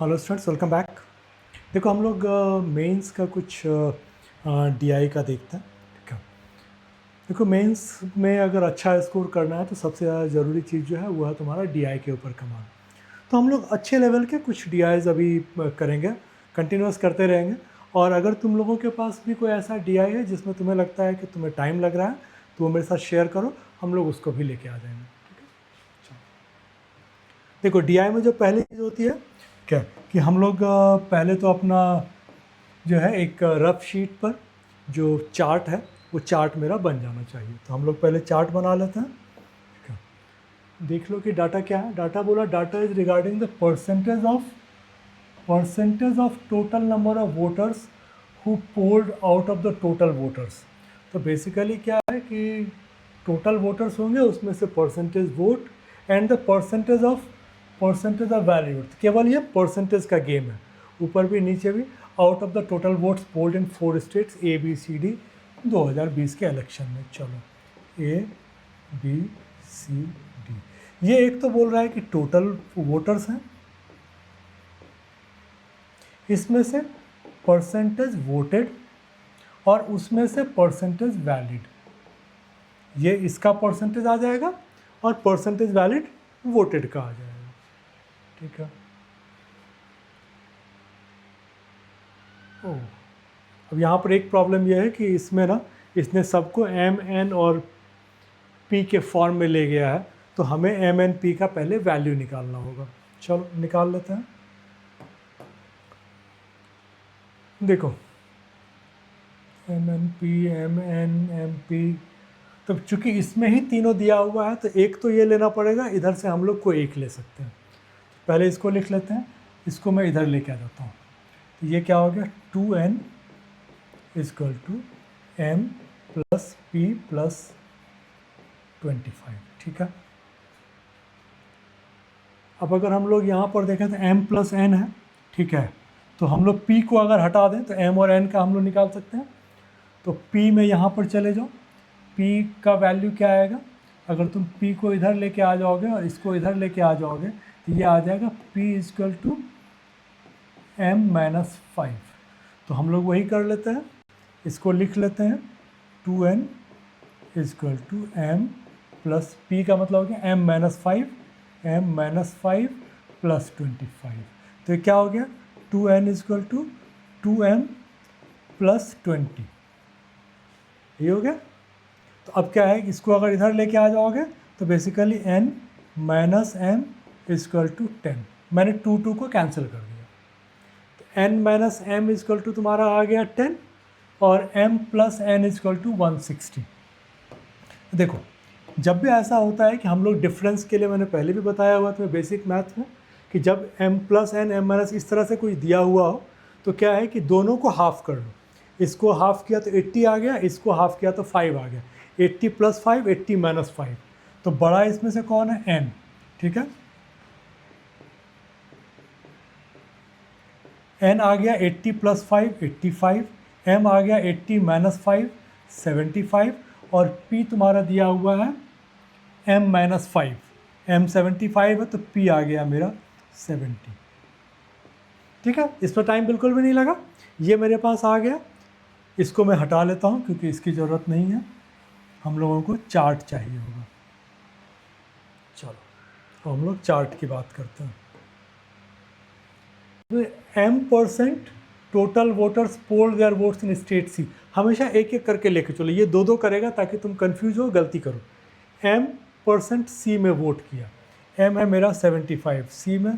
Hello students, welcome back. देखो हम लोग मेंस का कुछ डीआई का देखते हैं। ठीक है, देखो मेंस में अगर अच्छा स्कोर करना है तो सबसे ज़्यादा ज़रूरी चीज़ जो है वो है तुम्हारा डीआई के ऊपर कमाना। तो हम लोग अच्छे लेवल के कुछ डीआईज अभी करेंगे, कंटिन्यूस करते रहेंगे। और अगर तुम लोगों के पास भी कोई ऐसा डीआई है जिसमें तुम्हें लगता है कि तुम्हें टाइम लग रहा है तो वो मेरे साथ शेयर करो, हम लोग उसको भी लेके आ जाएंगे। ठीक है, चलो। देखो डीआई में जो पहली चीज़ होती है क्या कि हम लोग पहले तो अपना जो है एक रफ शीट पर जो चार्ट है वो चार्ट मेरा बन जाना चाहिए। तो हम लोग पहले चार्ट बना लेते हैं। ठीक है, देख लो कि डाटा क्या है। डाटा बोला data is regarding the percentage of total number of voters who polled out of the total voters. तो बेसिकली क्या है कि टोटल वोटर्स होंगे उसमें से percentage vote and the percentage of value. केवल ये परसेंटेज का गेम है, ऊपर भी नीचे भी। Out of the total votes polled in 4 states ABCD 2020 के इलेक्शन में। चलो ABCD, ये एक तो बोल रहा है कि टोटल वोटर्स हैं, इसमें से परसेंटेज वोटेड और उसमें से परसेंटेज वैलिड, ये इसका परसेंटेज आ जाएगा और परसेंटेज वैलिड वोटेड का आ जाएगा। ठीक है, ओह, अब यहाँ पर एक प्रॉब्लम यह है कि इसमें ना इसने सबको MN और P के फॉर्म में ले गया है, तो हमें MNP का पहले वैल्यू निकालना होगा। चलो निकाल लेते हैं। देखो MNP MNMP, तो चूंकि इसमें ही तीनों दिया हुआ है तो एक तो ये लेना पड़ेगा, इधर से हम लोग को एक ले सकते हैं। पहले इसको लिख लेते हैं, इसको मैं इधर लेके आ जाता हूँ। तो ये क्या हो गया, 2N is equal to M plus P plus 25। ठीक है, अब अगर हम लोग यहाँ पर देखें तो M प्लस N है। ठीक है, तो हम लोग P को अगर हटा दें तो M और N का हम लोग निकाल सकते हैं। तो P में यहाँ पर चले जाओ, P का वैल्यू क्या आएगा, अगर तुम P को इधर लेके आ जाओगे और इसको इधर लेके आ जाओगे तो ये आ जाएगा P इजकल टू M-5। तो हम लोग वही कर लेते हैं, इसको लिख लेते हैं 2N is equal to M plus P का मतलब हो गया M-5 प्लस 25। तो ये क्या हो गया, 2N is equal to 2M plus 20, ये हो गया। तो अब क्या है, इसको अगर इधर लेके आ जाओगे तो basically N minus M is equal to 10, मैंने 2 को कैंसिल कर दिया। तो N minus M is equal to तुम्हारा आ गया 10 और M plus N is equal to 160। देखो जब भी ऐसा होता है कि हम लोग डिफरेंस के लिए, मैंने पहले भी बताया हुआ था बेसिक मैथ में कि जब M plus N M minus इस तरह से कुछ दिया हुआ हो तो क्या है कि दोनों को हाफ कर लो। इसको हाफ किया तो 80 आ गया, इसको हाफ किया तो 5 आ गया। 80 प्लस 5 80 माइनस 5, तो बड़ा इसमें से कौन है, N। ठीक है, N आ गया 80 प्लस 5 85, M आ गया 80 माइनस 5 75 और P तुम्हारा दिया हुआ है M माइनस 5, M 75 है तो P आ गया मेरा 70। ठीक है, इस पर टाइम बिल्कुल भी नहीं लगा, ये मेरे पास आ गया। इसको मैं हटा लेता हूँ क्योंकि इसकी ज़रूरत नहीं है, हम लोगों को चार्ट चाहिए होगा। चलो तो हम लोग चार्ट की बात करते हैं। तो M% total voters poll their votes in state C, हमेशा एक एक करके लेके चलो, ये दो करेगा ताकि तुम कंफ्यूज हो गलती करो। M% C में वोट किया, M है मेरा 75, C में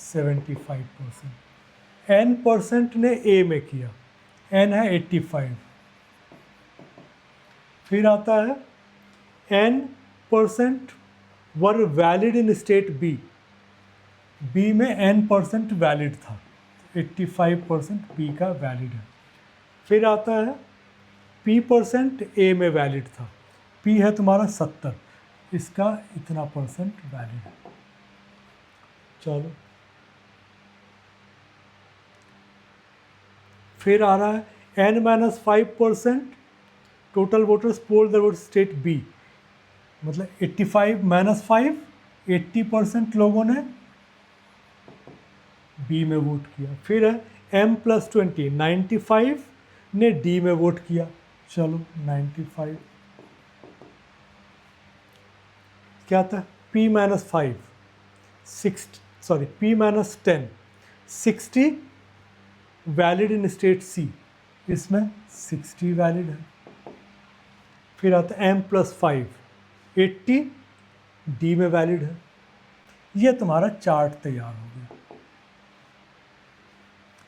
75%, N% ने A में किया, N है 85, फिर आता है N% were valid in state B, B में N% वैलिड था, 85% B का वैलिड है। फिर आता है P% A में वैलिड था, P है तुम्हारा 70, इसका इतना परसेंट वैलिड है। चलो फिर आ रहा है N-5% total voters poll the vote state B, मतलब 85 माइनस 5, 80% लोगों ने बी में वोट किया। फिर है m+20, 95 ने डी में वोट किया। चलो 95 क्या था, p-5 p-10 60 valid in state सी, इसमें 60 वैलिड है। फिर आता है m+5 80 डी में वैलिड है। ये तुम्हारा चार्ट तैयार हो गया।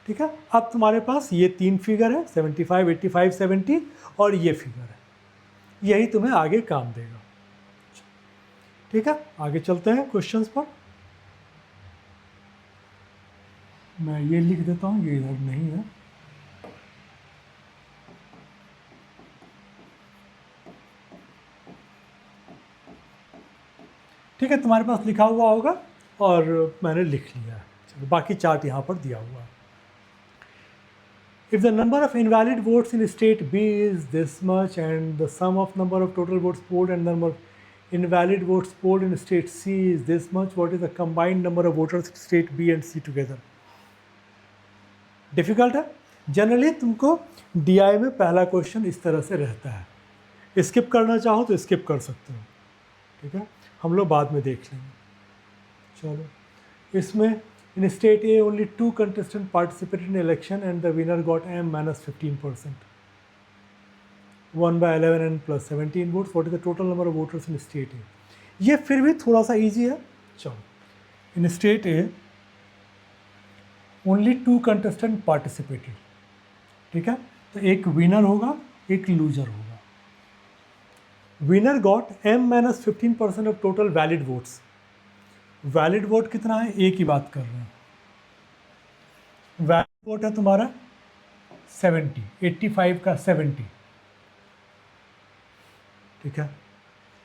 ठीक है, अब तुम्हारे पास ये 3 फिगर है 75, 85, 70 और ये फिगर है, यही तुम्हें आगे काम देगा। ठीक है, आगे चलते हैं क्वेश्चंस पर। मैं ये लिख देता हूँ, ये इधर नहीं है। ठीक है, तुम्हारे पास लिखा हुआ होगा और मैंने लिख लिया है। चलो बाकी चार्ट यहाँ पर दिया हुआ है। If the number of invalid votes in state B is this much and the sum of number of total votes polled and number of invalid votes polled in state C is this much, what is the combined number of voters in state B and C together? Difficult है। Generally तुमको DI में पहला question इस तरह से रहता है, skip करना चाहो तो स्किप कर सकते हो। ठीक है, हम लोग बाद में देख लेंगे। चलो इसमें in state A only 2 contestants participated in election and the winner got m-15%, won by 11 and plus 17 votes. What is the total number of voters in state A? ये फिर भी थोड़ा सा इजी है। चलो in state A only 2 contestants participated। ठीक है, तो एक विनर होगा एक लूजर होगा। Winner got m-15% of total valid votes. Valid vote कितना है, एक ही बात कर रहे हैं। वैलिड वोट है तुम्हारा 70, 85 का 70। ठीक है,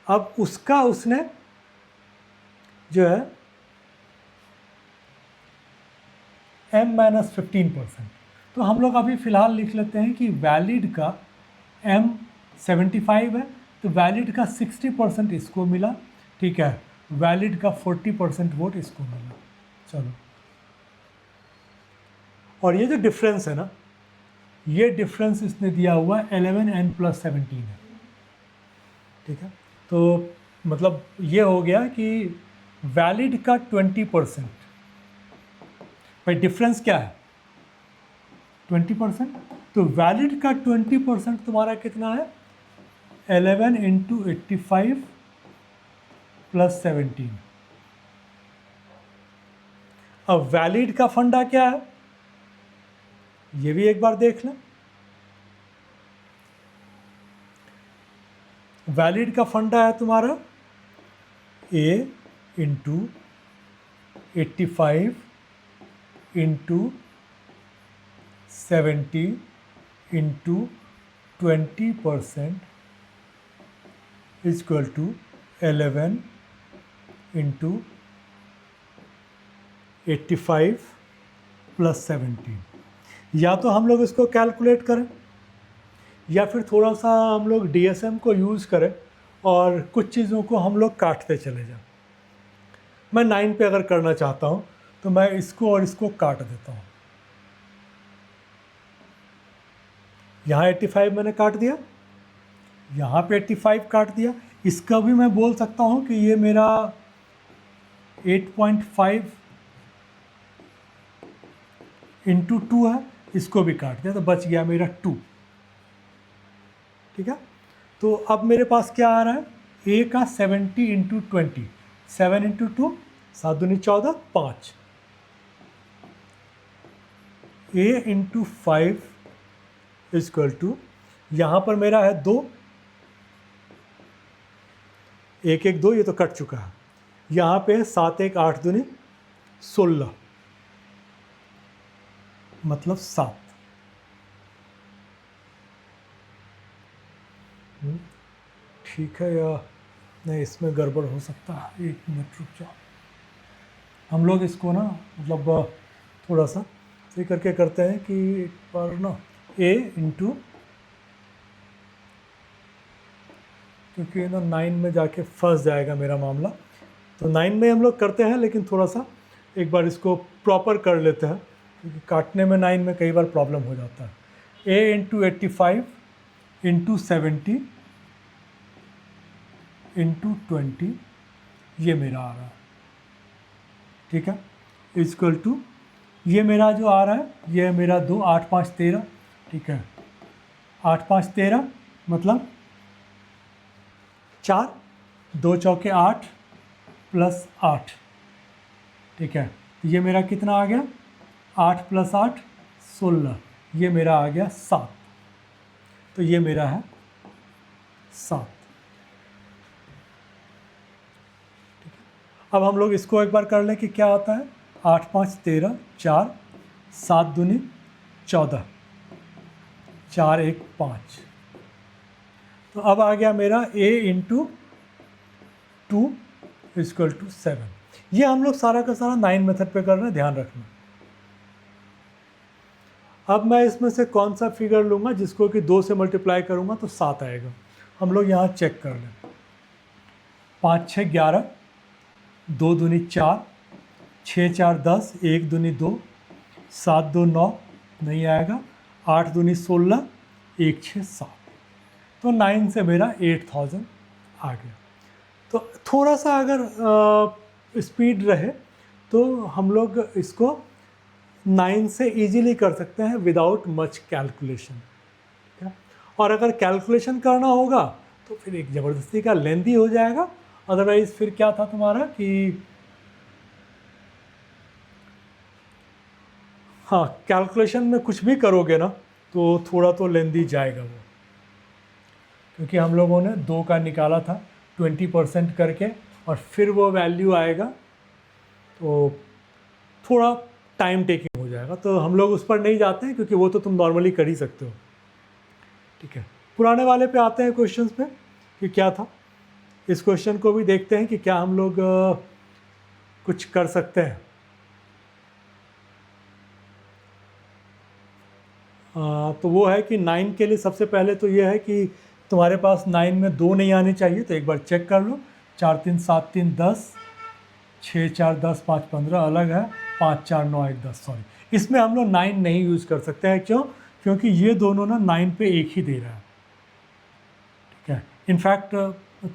अब उसका उसने जो है m-15%, तो हम लोग अभी फ़िलहाल लिख लेते हैं कि वैलिड का m-75 है, तो वैलिड का 60% इसको मिला। ठीक है, वैलिड का 40% वोट इसको मिला। चलो, और ये जो डिफरेंस है ना, ये डिफरेंस इसने दिया हुआ 11n + 17 है। ठीक है, तो मतलब ये हो गया कि वैलिड का 20%, भाई डिफरेंस क्या है 20%, तो वैलिड का 20% तुम्हारा कितना है 11 × 85 + 17। अब वैलिड का फंडा क्या है, ये भी एक बार देख लें। वैलिड का फंडा है तुम्हारा A × 85 × 70 × 20% = 11 × 85 + 17। या तो हम लोग इसको कैलकुलेट करें या फिर थोड़ा सा हम लोग DSM को यूज़ करें और कुछ चीज़ों को हम लोग काटते चले जाएं। मैं 9 पे अगर करना चाहता हूँ तो मैं इसको और इसको काट देता हूँ। यहाँ 85 मैंने काट दिया, यहाँ पे 85 काट दिया। इसका भी मैं बोल सकता हूँ कि ये मेरा 8.5 × 2 है, इसको भी काट दिया तो बच गया मेरा 2। ठीक है, तो अब मेरे पास क्या आ रहा है, A का 70 × 20, 7 × 2 7 दूनी 14 5, A × 5 = यहाँ पर मेरा है 2, 1 1 2, ये तो कट चुका है। यहाँ पे 7 1 8 दूनी 16, मतलब 7। ठीक है, या नहीं इसमें गड़बड़ हो सकता है, 1 मिनट रुक जाओ। हम लोग इसको ना मतलब थोड़ा सा सही करके करते हैं कि एक बार ना A × क्योंकि ना 9 में जाके फंस जाएगा मेरा मामला, तो 9 में हम लोग करते हैं लेकिन थोड़ा सा एक बार इसको प्रॉपर कर लेते हैं, क्योंकि काटने में 9 में कई बार प्रॉब्लम हो जाता है। a इंटू 85 इंटू 70 इंटू 20 ये मेरा आ रहा है, ठीक है, इक्वल टू ये मेरा जो आ रहा है ये है मेरा 2, 8 5 13, ठीक है, 8 5 13 मतलब 4, 2 चौके 8 प्लस 8, ठीक है, तो ये मेरा कितना आ गया, 8 प्लस 8 16, ये मेरा आ गया 7, तो ये मेरा है 7। ठीक है, अब हम लोग इसको एक बार कर लें कि क्या होता है, 8 5 13, 4, 7 दूनी 14, 4 1 5, तो अब आ गया मेरा a इंटू 2 इक्वल टू 7। ये हम लोग सारा का सारा 9 मेथड पे कर रहे हैं, ध्यान रखना। अब मैं इसमें से कौन सा फिगर लूँगा जिसको कि 2 से मल्टीप्लाई करूँगा तो 7 आएगा। हम लोग यहाँ चेक कर लें, 5 6 11, 2 दूनी 4, 6 4 10, 1 दूनी 2, 7 2 9 नहीं आएगा, 8 दूनी 16, 1 6 7, तो 9 से मेरा 8000 आ गया। तो थोड़ा सा अगर स्पीड रहे तो हम लोग इसको 9 से इजीली कर सकते हैं विदाउट मच कैलकुलेशन, ठीक है। और अगर कैलकुलेशन करना होगा तो फिर एक ज़बरदस्ती का लेंदी हो जाएगा। अदरवाइज़ फिर क्या था तुम्हारा कि हाँ, कैलकुलेशन में कुछ भी करोगे ना तो थोड़ा तो लेंदी जाएगा वो, क्योंकि हम लोगों ने 2 का निकाला था 20% करके और फिर वो वैल्यू आएगा तो थोड़ा टाइम टेकिंग हो जाएगा, तो हम लोग उस पर नहीं जाते हैं क्योंकि वो तो तुम नॉर्मली कर ही सकते हो, ठीक है। पुराने वाले पे आते हैं क्वेश्चंस पे कि क्या था। इस क्वेश्चन को भी देखते हैं कि क्या हम लोग कुछ कर सकते हैं। तो वो है कि 9 के लिए सबसे पहले तो ये है कि तुम्हारे पास 9 में 2 नहीं आने चाहिए, तो एक बार चेक कर लो। 4 3 7 3 10, 6 4 10 5 15 अलग है, 5 4 9 1 10, सॉरी इसमें हम लोग 9 नहीं यूज़ कर सकते हैं। क्यों? क्योंकि ये दोनों ना 9 पे एक ही दे रहा है, ठीक है। इनफैक्ट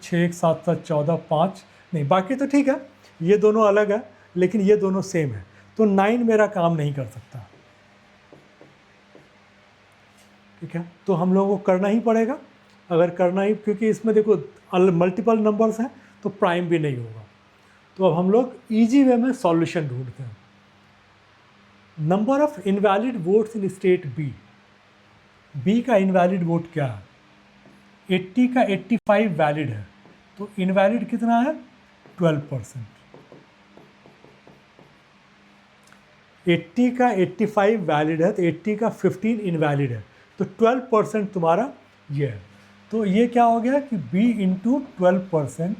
6 1 7 7 14 5 नहीं, बाकी तो ठीक है, ये दोनों अलग है लेकिन ये दोनों सेम है, तो 9 मेरा काम नहीं कर सकता, ठीक है। तो हम लोगों को करना ही पड़ेगा, अगर करना ही, क्योंकि इसमें देखो मल्टीपल नंबर्स हैं तो प्राइम भी नहीं होगा। तो अब हम लोग इजी वे में सॉल्यूशन ढूंढते हैं। Number of invalid votes in state B, B का इनवैलिड वोट क्या है, 80 का 85 वैलिड है, तो इनवैलिड कितना है 12%। 80 का 85 वैलिड है तो 80 का 15 इनवैलिड है, तो 12% तुम्हारा ये है। तो ये क्या हो गया कि b इंटू 12%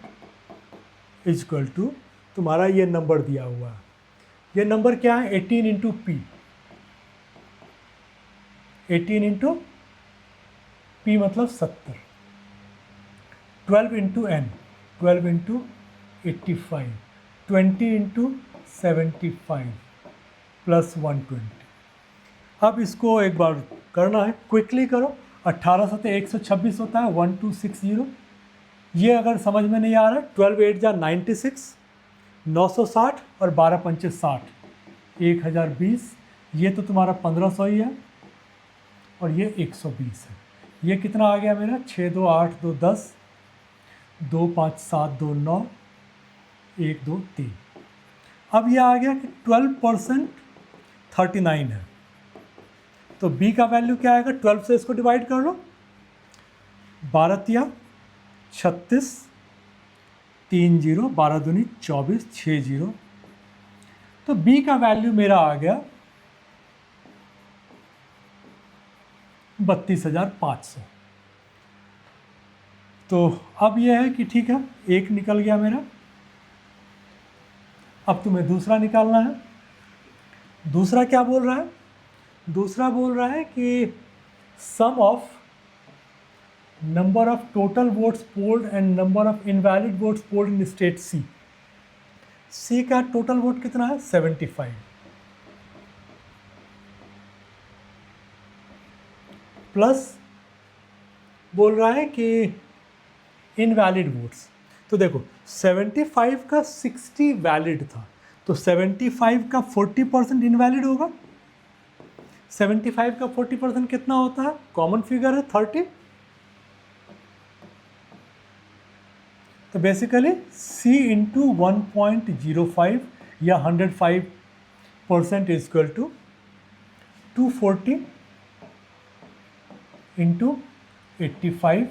इजक्वल टू तुम्हारा ये नंबर दिया हुआ है। ये नंबर क्या है 18 इंटू पी, 18 इंटू पी मतलब 70, 12 into N, 12 into 85, 20 into 75 plus 120। अब इसको एक बार करना है, क्विकली करो। 18 से 126 होता है, 1260। ये अगर समझ में नहीं आ रहा है, 12 8 जा 96, 960 और 12 पंचे 60, 1020। ये तो तुम्हारा 1500 ही है और ये 120 है। ये कितना आ गया मेरा 6 2 8 2 10, 2 5 7 2 9, 1 2 3। अब ये आ गया कि 12% 39 है, तो b का वैल्यू क्या आएगा, 12 से इसको डिवाइड कर लो, 12 तिया 36, 3 0, 12 दूनी 24, 6 0, तो b का वैल्यू मेरा आ गया 32,500। तो अब यह है कि ठीक है, एक निकल गया मेरा। अब तुम्हें दूसरा निकालना है। दूसरा क्या बोल रहा है, दूसरा बोल रहा है कि sum of number of total votes polled and number of invalid votes polled in state C. C का टोटल वोट कितना है 75 प्लस बोल रहा है कि इनवैलिड वोट्स। तो देखो 75 का 60 वैलिड था, तो 75 का 40% इनवैलिड होगा। 75 का 40% कितना होता है, कॉमन फिगर है 30। तो बेसिकली C इंटू 1.05 या 105% is equal to 240 into 85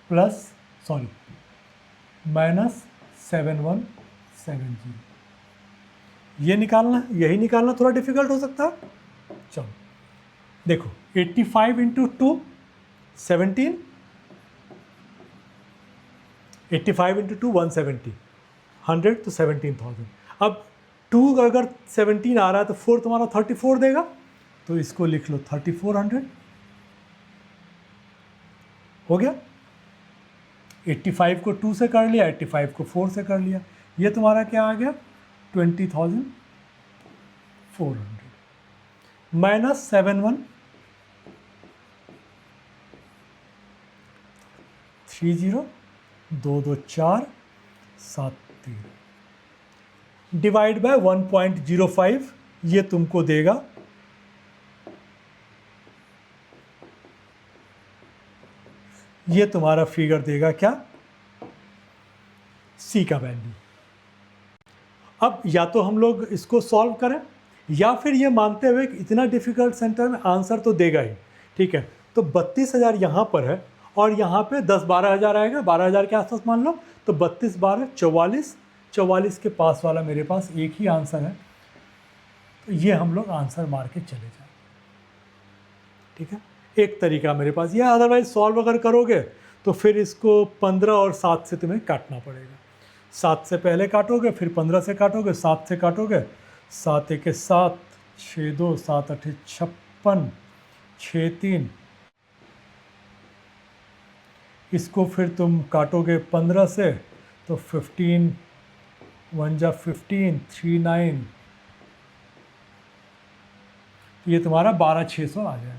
plus minus 7170। ये निकालना, यही निकालना थोड़ा डिफिकल्ट हो सकता है। चलो देखो 85 इंटू 2 17, 85 इंटू 2 170, 100 तो 17,000। अब 2 अगर 17 आ रहा है तो 4 तुम्हारा 34 देगा, तो इसको लिख लो 3400 हो गया। 85 को 2 से कर लिया, 85 को 4 से कर लिया, ये तुम्हारा क्या आ गया 20,400 माइनस 7130 2 2 4 7 3 डिवाइड बाय 1.05, ये तुमको देगा ये तुम्हारा फिगर देगा क्या, सी का वैल्यू। अब या तो हम लोग इसको सॉल्व करें, या फिर ये मानते हुए कि इतना डिफिकल्ट सेंटर में आंसर तो देगा ही, ठीक है। तो 32,000 यहाँ पर है और यहाँ पे 10-12 हज़ार आएगा, 12,000 के आसपास मान लो। तो 32 12 44, 44 के पास वाला मेरे पास एक ही आंसर है, तो ये हम लोग आंसर मार के चले जाएंगे, ठीक है। एक तरीका मेरे पास ये, अदरवाइज सॉल्व अगर करोगे तो फिर इसको 15 और 7 से तुम्हें काटना पड़ेगा। 7 से पहले काटोगे, फिर 15 से काटोगे, 7 से काटोगे, 7 1 7, 6 2 7 8 56, 6 3, इसको फिर तुम काटोगे 15 से, तो 15 1 जा 15, 3 9, ये तुम्हारा 12,600 आ जाएगा।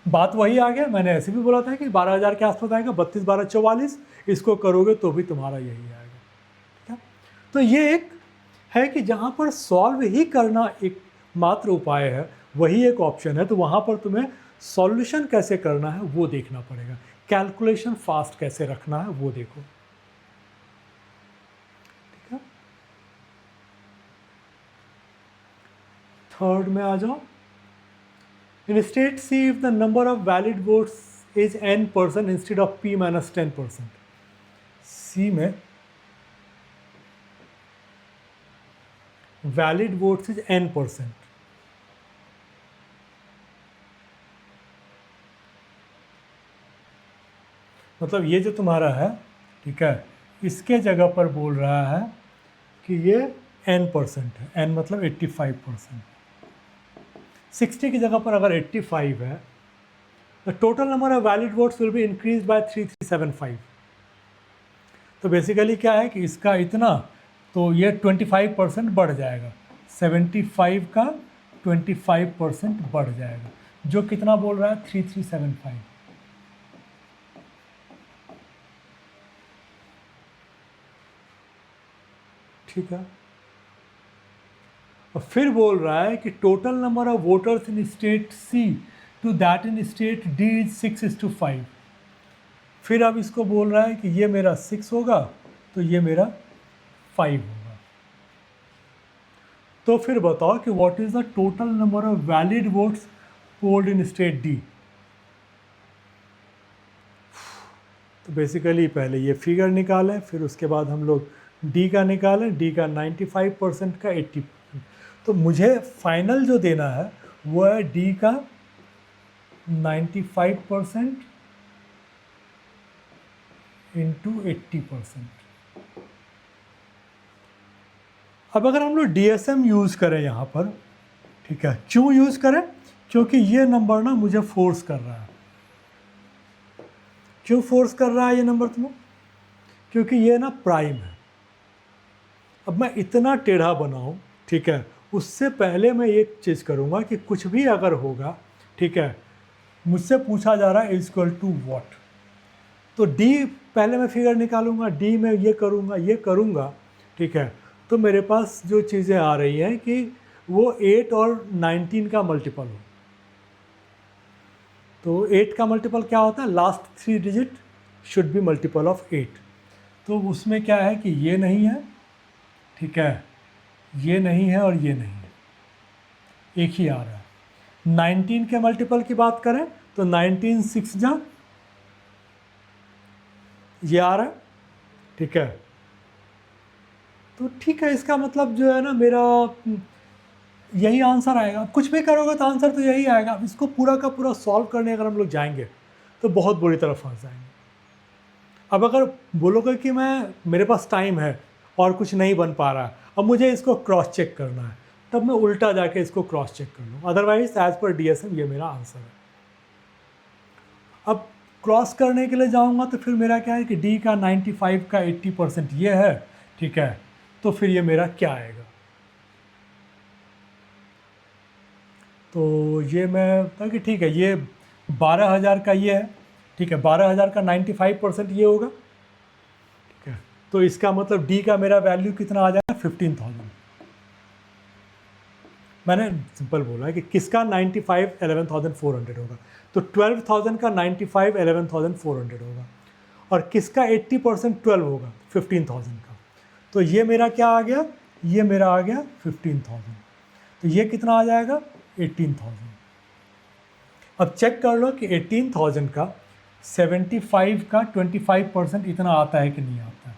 बात वही आ गया, मैंने ऐसे भी बोला था कि 12,000 के आसपास आएगा, 32 12 44, इसको करोगे तो भी तुम्हारा यही आएगा, ठीक है। तो ये एक है कि जहाँ पर सॉल्व ही करना एक मात्र उपाय है, वही एक ऑप्शन है, तो वहाँ पर तुम्हें सॉल्यूशन कैसे करना है वो देखना पड़ेगा, कैलकुलेशन फास्ट कैसे रखना है वो देखो, ठीक है। थर्ड में आ जाओ। In state C, if the number of valid votes is n% instead of p minus 10%, C में valid votes is n%, मतलब ये जो तुम्हारा है, ठीक है, इसके जगह पर बोल रहा है कि ये n% है, n मतलब 85%। 60 की जगह पर अगर 85 है, the total number of valid votes will be increase by 3375। तो बेसिकली क्या है कि इसका इतना, तो ये 25% बढ़ जाएगा, 75 का 25% बढ़ जाएगा, जो कितना बोल रहा है 3375, ठीक है। और फिर बोल रहा है कि total number of voters in state C to that in state D is 6:5। फिर अब इसको बोल रहा है कि ये मेरा 6 होगा, तो ये मेरा 5 होगा। तो फिर बताओ कि what is the total number of valid votes polled in state D. तो बेसिकली पहले ये फिगर निकालें, फिर उसके बाद हम लोग डी का निकालें, डी का 95% का 80%। तो मुझे फाइनल जो देना है वो है डी का 95% इंटू 80%। अब अगर हम लोग DSM यूज़ करें यहाँ पर, ठीक है, क्यों यूज़ करें, क्योंकि ये नंबर ना मुझे फोर्स कर रहा है। क्यों फोर्स कर रहा है ये नंबर तुम्हें, क्योंकि ये ना प्राइम है। अब मैं इतना टेढ़ा बनाऊँ, ठीक है, उससे पहले मैं एक चीज़ करूँगा कि कुछ भी अगर होगा, ठीक है, मुझसे पूछा जा रहा है इज इक्वल टू वॉट, तो डी पहले मैं फिगर निकालूंगा, डी में ये करूँगा, ठीक है, तो मेरे पास जो चीज़ें आ रही हैं कि वो 8 और 19 का मल्टीपल हो। तो 8 का मल्टीपल क्या होता है, last 3 digit should be multiple of 8। तो उसमें क्या है कि ये नहीं है, ठीक है, ये नहीं है और ये नहीं है, एक ही आ रहा है। 19 के मल्टीपल की बात करें तो 19 6 जा ये आ रहा है, ठीक है। तो ठीक है, इसका मतलब जो है ना मेरा यही आंसर आएगा। कुछ भी करोगे तो आंसर तो यही आएगा। अब इसको पूरा का पूरा सॉल्व करने अगर हम लोग जाएंगे तो बहुत बुरी तरह फंस जाएंगे। अब अगर बोलोगे कि मेरे पास टाइम है और कुछ नहीं बन पा रहा है, अब मुझे इसको क्रॉस चेक करना है, तब मैं उल्टा जाके इसको क्रॉस चेक कर लूँ। अदरवाइज एज पर DSM ये मेरा आंसर है। अब क्रॉस करने के लिए जाऊंगा तो फिर मेरा क्या है कि डी का 95 का 80% ये है, ठीक है, तो फिर ये मेरा क्या आएगा, तो ये मैं कि ठीक है, ये 12,000 का ये है, ठीक है, 12,000 का 95% ये होगा, ठीक है, तो इसका मतलब डी का मेरा वैल्यू कितना आ जाएगा, 15,000। मैंने सिंपल बोला है कि किसका 95 11,400 होगा, तो 12,000 का 95 11,400 होगा, और किसका 80% 12 होगा, 15,000 का। तो ये मेरा क्या आ गया, ये मेरा आ गया 15,000, तो ये कितना आ जाएगा, 18,000। अब चेक कर लो कि 18,000 का 75 का 25% इतना आता है कि नहीं आता है।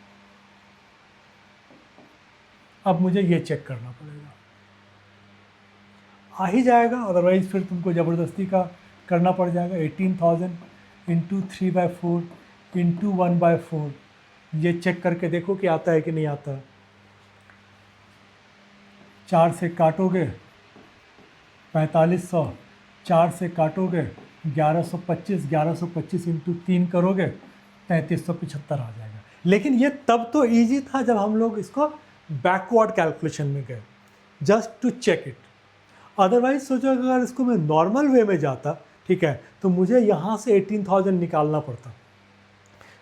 अब मुझे ये चेक करना पड़ेगा, आ ही जाएगा, अदरवाइज फिर तुमको ज़बरदस्ती का करना पड़ जाएगा। 18,000 इंटू 3/4 इंटू 1/4, ये चेक करके देखो कि आता है कि नहीं आता है। 4 से काटोगे 4500, 4 से काटोगे 1125 इंटू 3 करोगे 3375 आ जाएगा। लेकिन ये तब तो इजी था जब हम लोग इसको बैकवर्ड कैलकुलेशन में गए, just to check it. Otherwise सोचो अगर इसको मैं नॉर्मल वे में जाता, ठीक है, तो मुझे यहाँ से 18,000 निकालना पड़ता,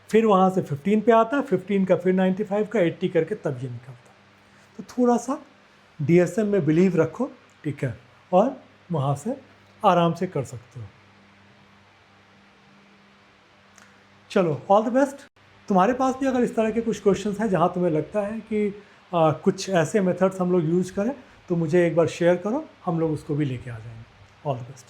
फिर वहाँ से 15 पे आता, 15 का फिर 95 का 80 करके तब ये निकलता। तो थोड़ा सा DSM में बिलीव रखो, ठीक है, और वहाँ से आराम से कर सकते हो। चलो, ऑल द बेस्ट। तुम्हारे पास भी अगर इस तरह के कुछ क्वेश्चंस हैं जहाँ तुम्हें लगता है कि कुछ ऐसे मेथड्स हम लोग यूज करें, तो मुझे एक बार शेयर करो, हम लोग उसको भी लेके आ जाएंगे। All the best.